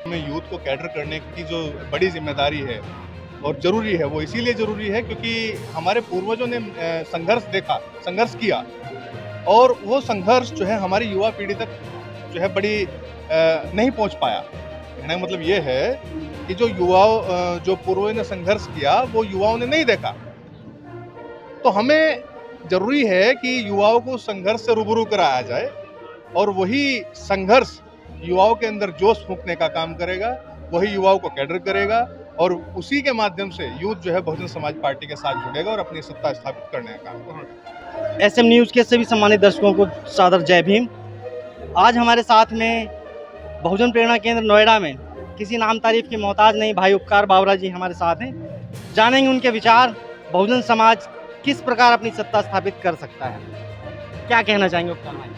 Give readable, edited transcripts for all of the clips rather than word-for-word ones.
में यूथ को कैटर करने की जो बड़ी जिम्मेदारी है और ज़रूरी है, वो इसीलिए ज़रूरी है क्योंकि हमारे पूर्वजों ने संघर्ष देखा, संघर्ष किया और वो संघर्ष जो है हमारी युवा पीढ़ी तक जो है बड़ी नहीं पहुंच पाया। कहने का मतलब ये है कि जो युवाओं जो पूर्वजों ने संघर्ष किया वो युवाओं ने नहीं देखा। तो हमें ज़रूरी है कि युवाओं को संघर्ष से रूबरू कराया जाए और वही संघर्ष युवाओं के अंदर जोश फूंकने का काम करेगा, वही युवाओं को कैडर करेगा और उसी के माध्यम से यूथ जो है बहुजन समाज पार्टी के साथ जुड़ेगा और अपनी सत्ता स्थापित करने का काम करेगा। एसएम न्यूज़ के सभी सम्मानित दर्शकों को सादर जय भीम। आज हमारे साथ में बहुजन प्रेरणा केंद्र नोएडा में किसी नाम तारीफ की मोहताज नहीं भाई उपकार बावरा जी हमारे साथ हैं। जानेंगे उनके विचार, बहुजन समाज किस प्रकार अपनी सत्ता स्थापित कर सकता है। क्या कहना चाहेंगे उपकार भाई?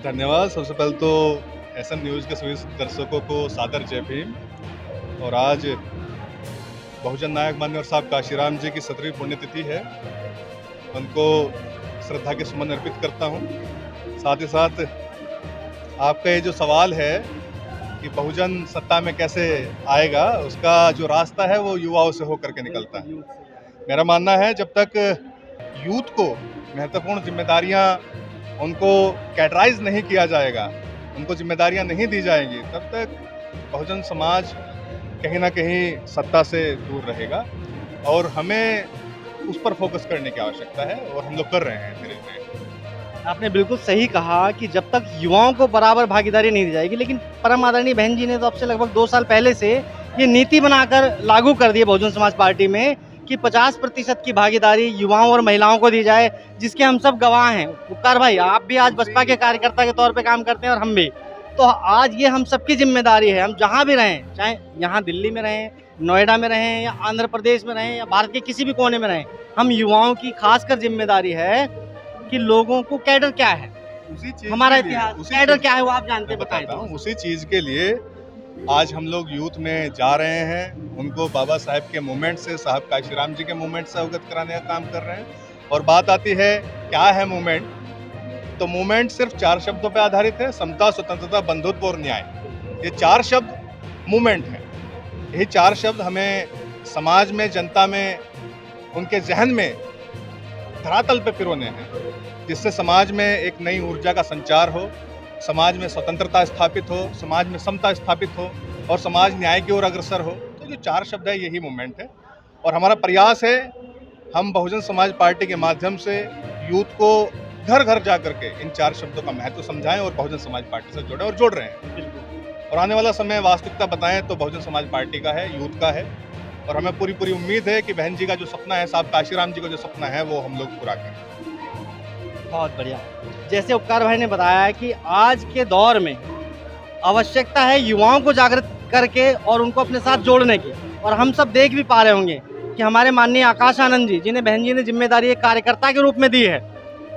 धन्यवाद। सबसे पहले तो एसएम न्यूज़ के सभी दर्शकों को सादर जय भीम। और आज बहुजन नायक मान्यवर साहब काशीराम जी की 17वीं पुण्यतिथि है, उनको श्रद्धा के सुमन अर्पित करता हूँ। साथ ही साथ आपका ये जो सवाल है कि बहुजन सत्ता में कैसे आएगा, उसका जो रास्ता है वो युवाओं से होकर के निकलता है। मेरा मानना है जब तक यूथ को महत्वपूर्ण जिम्मेदारियां उनको कैटराइज नहीं किया जाएगा, उनको जिम्मेदारियां नहीं दी जाएंगी, तब तक बहुजन समाज कहीं ना कहीं सत्ता से दूर रहेगा और हमें उस पर फोकस करने की आवश्यकता है और हम लोग कर रहे हैं धीरे धीरे। आपने बिल्कुल सही कहा कि जब तक युवाओं को बराबर भागीदारी नहीं दी जाएगी, लेकिन परम आदरणीय बहन जी ने तो अब से लगभग 2 साल पहले से ये नीति बनाकर लागू कर दी है बहुजन समाज पार्टी में कि 50% की भागीदारी युवाओं और महिलाओं को दी जाए, जिसके हम सब गवाह हैं। उपकार भाई, आप भी आज बसपा के कार्यकर्ता के तौर पे काम करते हैं और हम भी, तो आज ये हम सबकी जिम्मेदारी है। हम जहाँ भी रहें, चाहे यहाँ दिल्ली में रहें, नोएडा में रहें या आंध्र प्रदेश में रहें या भारत के किसी भी कोने में रहें, हम युवाओं की खासकर जिम्मेदारी है कि लोगों को कैडर क्या है, हमारा इतिहास कैडर क्या है वो आप जानते, बताता हूँ। उसी चीज के लिए आज हम लोग यूथ में जा रहे हैं, उनको बाबा साहेब के मूवमेंट से, साहब काशीराम जी के मूवमेंट से अवगत कराने का काम कर रहे हैं। और बात आती है क्या है मूवमेंट, तो मूवमेंट सिर्फ 4 शब्दों पर आधारित है: समता, स्वतंत्रता, बंधुत्व और न्याय। ये 4 शब्द मूवमेंट है। यही 4 शब्द हमें समाज में, जनता में, उनके जहन में धरातल पे पिरोने हैं, जिससे समाज में एक नई ऊर्जा का संचार हो, समाज में स्वतंत्रता स्थापित हो, समाज में समता स्थापित हो और समाज न्याय की ओर अग्रसर हो। तो जो 4 शब्द है यही मूवमेंट है और हमारा प्रयास है हम बहुजन समाज पार्टी के माध्यम से यूथ को घर घर जा करके इन 4 शब्दों का महत्व समझाएं और बहुजन समाज पार्टी से जुड़े और जोड़ रहे हैं। और आने वाला समय वास्तविकता बताएं तो बहुजन समाज पार्टी का है, यूथ का है और हमें पूरी उम्मीद है कि बहन जी का जो सपना है, साहब काशीराम जी का जो सपना है, वो हम लोग पूरा करें। बहुत बढ़िया। जैसे उपकार भाई ने बताया कि आज के दौर में आवश्यकता है युवाओं को जागृत करके और उनको अपने साथ जोड़ने की, और हम सब देख भी पा रहे होंगे कि हमारे माननीय आकाश आनंद जी, जिन्हें बहन जी ने जिम्मेदारी एक कार्यकर्ता के रूप में दी है,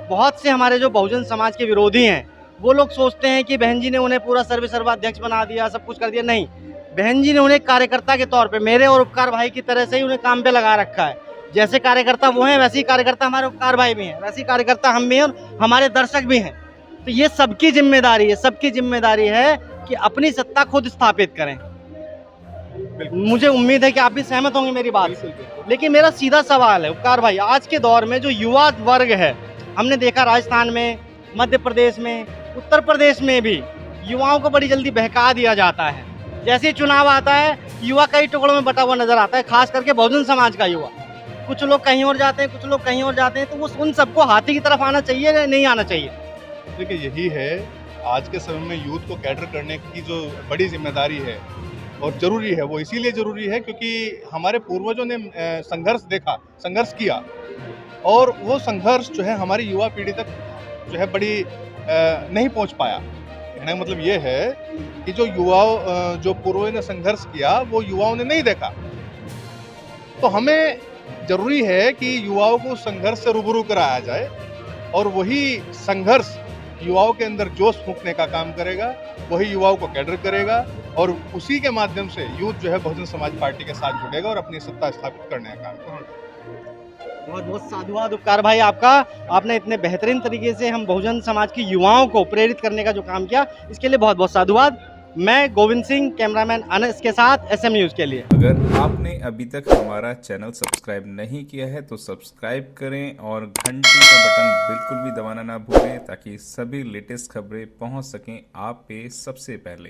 बहुत से हमारे जो बहुजन समाज के विरोधी हैं वो लोग सोचते हैं कि बहन जी ने उन्हें पूरा सर्वाध्यक्ष बना दिया, सब कुछ कर दिया। नहीं, बहन जी ने उन्हें कार्यकर्ता के तौर पे मेरे और उपकार भाई की तरह से ही उन्हें काम पे लगा रखा है। जैसे कार्यकर्ता वो हैं, वैसे ही कार्यकर्ता हमारे उपकार भाई भी हैं, वैसे ही कार्यकर्ता हम भी हैं और हमारे दर्शक भी हैं। तो ये सबकी जिम्मेदारी है, सबकी जिम्मेदारी है कि अपनी सत्ता खुद स्थापित करें। मुझे उम्मीद है कि आप भी सहमत होंगे मेरी बात से। लेकिन मेरा सीधा सवाल है उपकार भाई, आज के दौर में जो युवा वर्ग है, हमने देखा राजस्थान में, मध्य प्रदेश में, उत्तर प्रदेश में भी युवाओं को बड़ी जल्दी बहका दिया जाता है। जैसे ही चुनाव आता है युवा कई टुकड़ों में बटा हुआ नजर आता है, खास करके बहुजन समाज का युवा। कुछ लोग कहीं और जाते हैं, कुछ लोग कहीं और जाते हैं, तो वो उन सबको हाथी की तरफ आना चाहिए या नहीं आना चाहिए? देखिए, यही है आज के समय में यूथ को कैटर करने की जो बड़ी जिम्मेदारी है और ज़रूरी है, वो इसीलिए ज़रूरी है क्योंकि हमारे पूर्वजों ने संघर्ष देखा, संघर्ष किया और वो संघर्ष जो है हमारी युवा पीढ़ी तक जो है बड़ी नहीं पहुंच पाया। कहने का मतलब ये है कि जो युवाओं जो पूर्वजों ने संघर्ष किया वो युवाओं ने नहीं देखा। तो हमें ज़रूरी है कि युवाओं को संघर्ष से रूबरू कराया जाए और वही संघर्ष युवाओं के अंदर जोश फूंकने का काम करेगा, वही युवाओं को कैडर करेगा और उसी के माध्यम से यूथ जो है बहुजन समाज पार्टी के साथ जुड़ेगा और अपनी सत्ता स्थापित करने का काम करेगा। बहुत बहुत साधुवाद उपकार भाई आपका। आपने इतने बेहतरीन तरीके से हम बहुजन समाज की युवाओं को प्रेरित करने का जो काम किया, इसके लिए बहुत बहुत साधुवाद। मैं गोविंद सिंह, कैमरामैन अनस के साथ SM न्यूज़ के लिए। अगर आपने अभी तक हमारा चैनल सब्सक्राइब नहीं किया है तो सब्सक्राइब करें और घंटी का बटन बिल्कुल भी दबाना ना भूलें ताकि सभी लेटेस्ट खबरें पहुंच सकें आप पे सबसे पहले।